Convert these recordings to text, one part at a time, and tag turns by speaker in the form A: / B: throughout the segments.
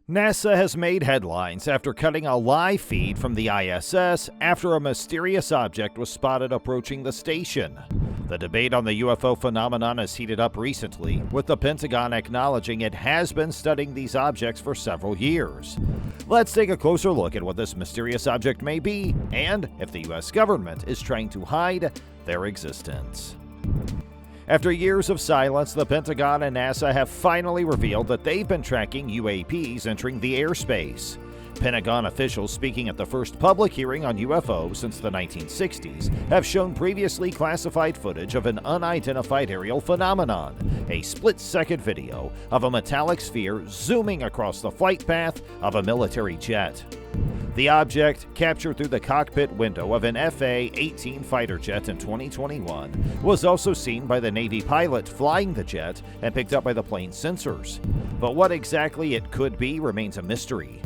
A: NASA has made headlines after cutting a live feed from the ISS after a mysterious object was spotted approaching the station. The debate on the UFO phenomenon has heated up recently, with the Pentagon acknowledging it has been studying these objects for several years. Let's take a closer look at what this mysterious object may be, and if the U.S. government is trying to hide their existence. After years of silence, the Pentagon and NASA have finally revealed that they've been tracking UAPs entering the airspace. Pentagon officials speaking at the first public hearing on UFOs since the 1960s have shown previously classified footage of an unidentified aerial phenomenon, a split-second video of a metallic sphere zooming across the flight path of a military jet. The object, captured through the cockpit window of an FA-18 fighter jet in 2021, was also seen by the Navy pilot flying the jet and picked up by the plane's sensors. But what exactly it could be remains a mystery.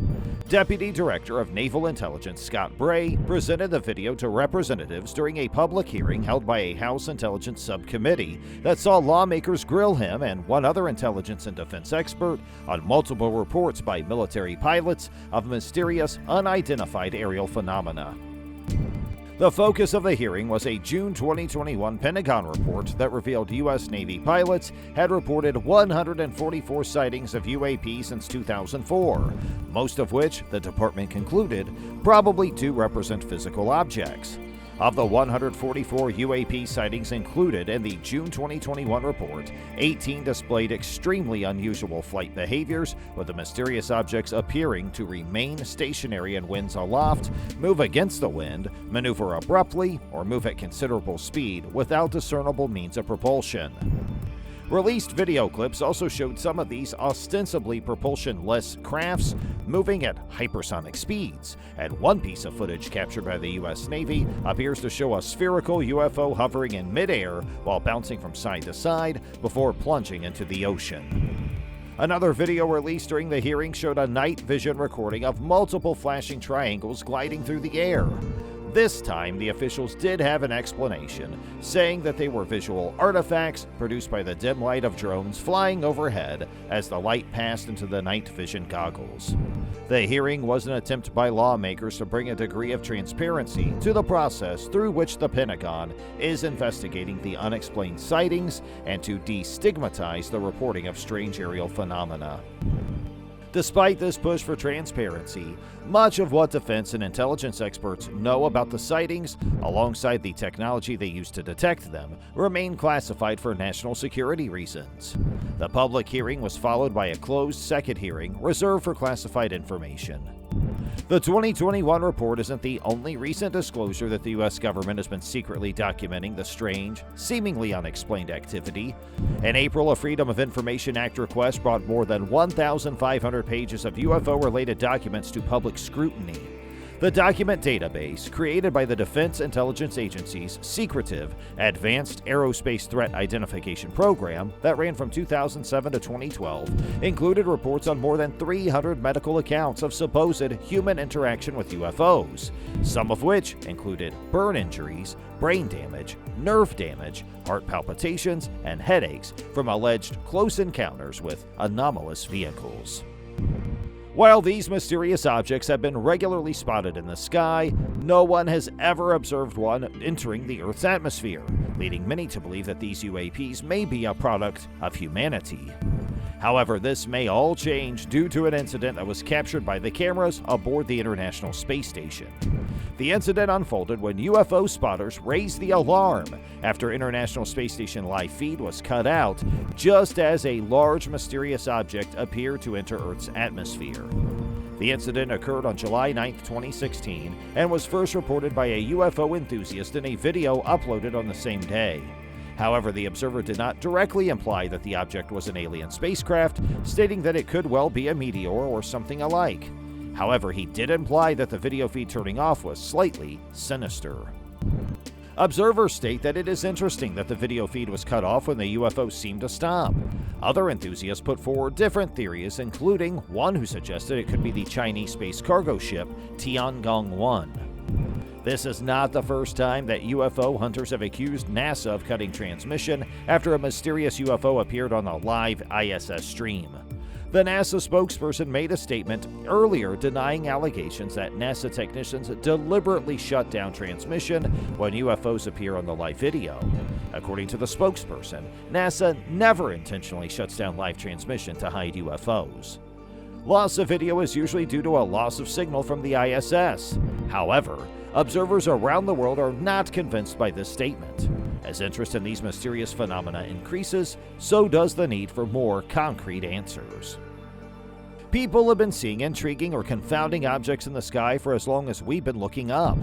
A: Deputy Director of Naval Intelligence Scott Bray presented the video to representatives during a public hearing held by a House Intelligence Subcommittee that saw lawmakers grill him and one other intelligence and defense expert on multiple reports by military pilots of mysterious unidentified aerial phenomena. The focus of the hearing was a June 2021 Pentagon report that revealed U.S. Navy pilots had reported 144 sightings of UAP since 2004, most of which, the department concluded, probably do represent physical objects. Of the 144 UAP sightings included in the June 2021 report, 18 displayed extremely unusual flight behaviors, with the mysterious objects appearing to remain stationary in winds aloft, move against the wind, maneuver abruptly, or move at considerable speed without discernible means of propulsion. Released video clips also showed some of these ostensibly propulsion-less crafts moving at hypersonic speeds, and one piece of footage captured by the U.S. Navy appears to show a spherical UFO hovering in midair while bouncing from side to side before plunging into the ocean. Another video released during the hearing showed a night vision recording of multiple flashing triangles gliding through the air. This time, the officials did have an explanation, saying that they were visual artifacts produced by the dim light of drones flying overhead as the light passed into the night vision goggles. The hearing was an attempt by lawmakers to bring a degree of transparency to the process through which the Pentagon is investigating the unexplained sightings and to destigmatize the reporting of strange aerial phenomena. Despite this push for transparency, much of what defense and intelligence experts know about the sightings, alongside the technology they use to detect them, remain classified for national security reasons. The public hearing was followed by a closed second hearing reserved for classified information. The 2021 report isn't the only recent disclosure that the U.S. government has been secretly documenting the strange, seemingly unexplained activity. In April, a Freedom of Information Act request brought more than 1,500 pages of UFO-related documents to public scrutiny. The document database, created by the Defense Intelligence Agency's secretive Advanced Aerospace Threat Identification Program that ran from 2007 to 2012, included reports on more than 300 medical accounts of supposed human interaction with UFOs, some of which included burn injuries, brain damage, nerve damage, heart palpitations, and headaches from alleged close encounters with anomalous vehicles. While these mysterious objects have been regularly spotted in the sky, no one has ever observed one entering the Earth's atmosphere, leading many to believe that these UAPs may be a product of humanity. However, this may all change due to an incident that was captured by the cameras aboard the International Space Station. The incident unfolded when UFO spotters raised the alarm after International Space Station live feed was cut out just as a large mysterious object appeared to enter Earth's atmosphere. The incident occurred on July 9, 2016, and was first reported by a UFO enthusiast in a video uploaded on the same day. However, the observer did not directly imply that the object was an alien spacecraft, stating that it could well be a meteor or something alike. However, he did imply that the video feed turning off was slightly sinister. Observers state that it is interesting that the video feed was cut off when the UFO seemed to stop. Other enthusiasts put forward different theories, including one who suggested it could be the Chinese space cargo ship Tiangong-1. This is not the first time that UFO hunters have accused NASA of cutting transmission after a mysterious UFO appeared on a live ISS stream. The NASA spokesperson made a statement earlier denying allegations that NASA technicians deliberately shut down transmission when UFOs appear on the live video. According to the spokesperson, NASA never intentionally shuts down live transmission to hide UFOs. Loss of video is usually due to a loss of signal from the ISS. However, observers around the world are not convinced by this statement. As interest in these mysterious phenomena increases, so does the need for more concrete answers. People have been seeing intriguing or confounding objects in the sky for as long as we've been looking up.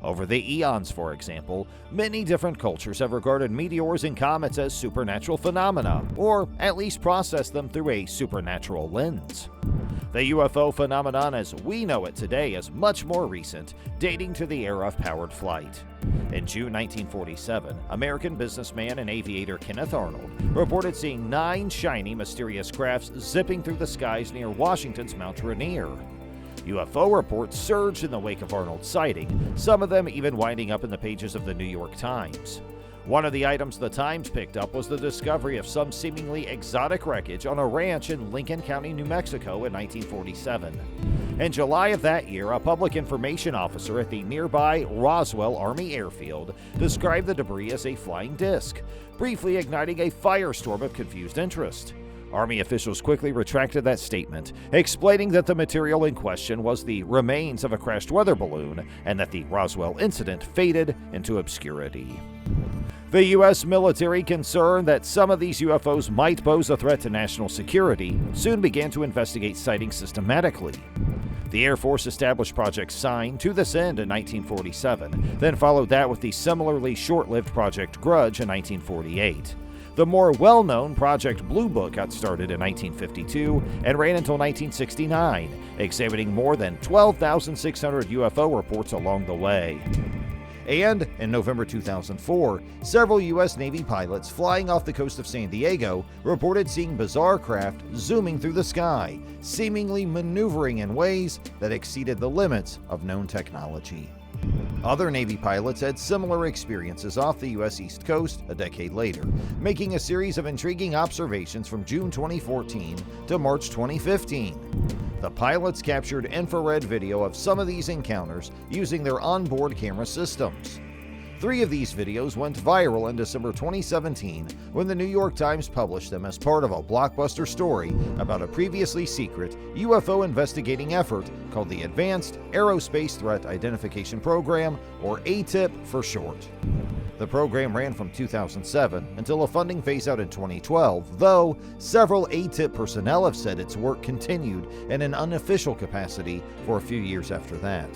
A: Over the eons, for example, many different cultures have regarded meteors and comets as supernatural phenomena, or at least processed them through a supernatural lens. The UFO phenomenon as we know it today is much more recent, dating to the era of powered flight. In June 1947, American businessman and aviator Kenneth Arnold reported seeing 9 shiny, mysterious crafts zipping through the skies near Washington's Mount Rainier. UFO reports surged in the wake of Arnold's sighting, some of them even winding up in the pages of the New York Times. One of the items the Times picked up was the discovery of some seemingly exotic wreckage on a ranch in Lincoln County, New Mexico in 1947. In July of that year, a public information officer at the nearby Roswell Army Airfield described the debris as a flying disc, briefly igniting a firestorm of confused interest. Army officials quickly retracted that statement, explaining that the material in question was the remains of a crashed weather balloon and that the Roswell incident faded into obscurity. The U.S. military, concerned that some of these UFOs might pose a threat to national security, soon began to investigate sightings systematically. The Air Force established Project Sign to this end in 1947, then followed that with the similarly short-lived Project Grudge in 1948. The more well-known Project Blue Book got started in 1952 and ran until 1969, examining more than 12,600 UFO reports along the way. And in November 2004, several U.S. Navy pilots flying off the coast of San Diego reported seeing bizarre craft zooming through the sky, seemingly maneuvering in ways that exceeded the limits of known technology. Other Navy pilots had similar experiences off the U.S. East Coast a decade later, making a series of intriguing observations from June 2014 to March 2015. The pilots captured infrared video of some of these encounters using their onboard camera systems. 3 of these videos went viral in December 2017 when the New York Times published them as part of a blockbuster story about a previously secret UFO investigating effort called the Advanced Aerospace Threat Identification Program, or ATIP for short. The program ran from 2007 until a funding phase-out in 2012, though several ATIP personnel have said its work continued in an unofficial capacity for a few years after that.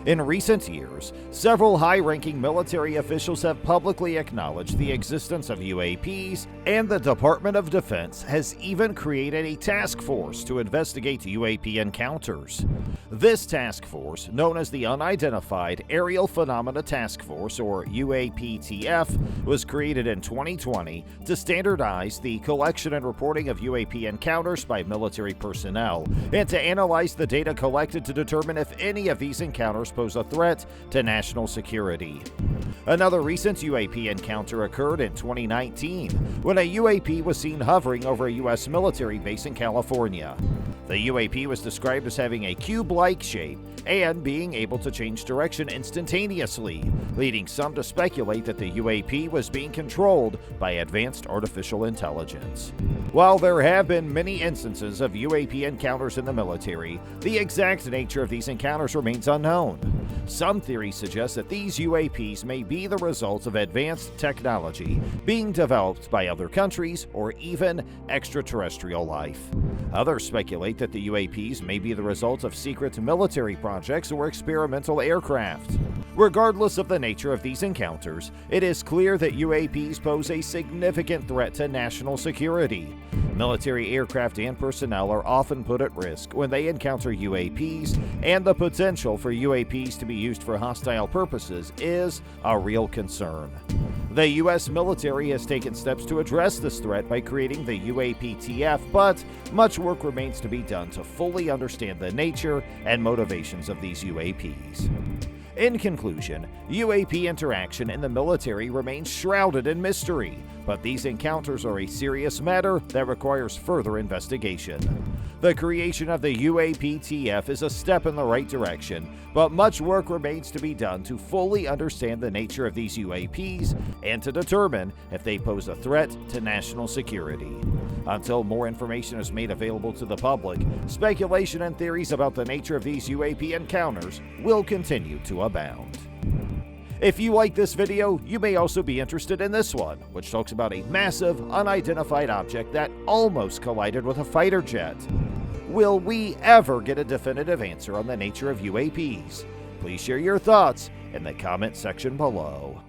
A: In recent years, several high-ranking military officials have publicly acknowledged the existence of UAPs, and the Department of Defense has even created a task force to investigate UAP encounters. This task force, known as the Unidentified Aerial Phenomena Task Force, or UAPTF, was created in 2020 to standardize the collection and reporting of UAP encounters by military personnel, and to analyze the data collected to determine if any of these encounters pose a threat to national security. Another recent UAP encounter occurred in 2019 when a UAP was seen hovering over a U.S. military base in California. The UAP was described as having a cube-like shape and being able to change direction instantaneously, leading some to speculate that the UAP was being controlled by advanced artificial intelligence. While there have been many instances of UAP encounters in the military, the exact nature of these encounters remains unknown. Some theories suggest that these UAPs may be the result of advanced technology being developed by other countries or even extraterrestrial life. Others speculate that the UAPs may be the result of secret military projects or experimental aircraft. Regardless of the nature of these encounters, it is clear that UAPs pose a significant threat to national security. Military aircraft and personnel are often put at risk when they encounter UAPs, and the potential for UAPs to be used for hostile purposes is a real concern. The U.S. military has taken steps to address this threat by creating the UAPTF, but much work remains to be done to fully understand the nature and motivations of these UAPs. In conclusion, UAP interaction in the military remains shrouded in mystery, but these encounters are a serious matter that requires further investigation. The creation of the UAPTF is a step in the right direction, but much work remains to be done to fully understand the nature of these UAPs and to determine if they pose a threat to national security. Until more information is made available to the public, speculation and theories about the nature of these UAP encounters will continue to abound. If you like this video, you may also be interested in this one, which talks about a massive, unidentified object that almost collided with a fighter jet. Will we ever get a definitive answer on the nature of UAPs? Please share your thoughts in the comment section below.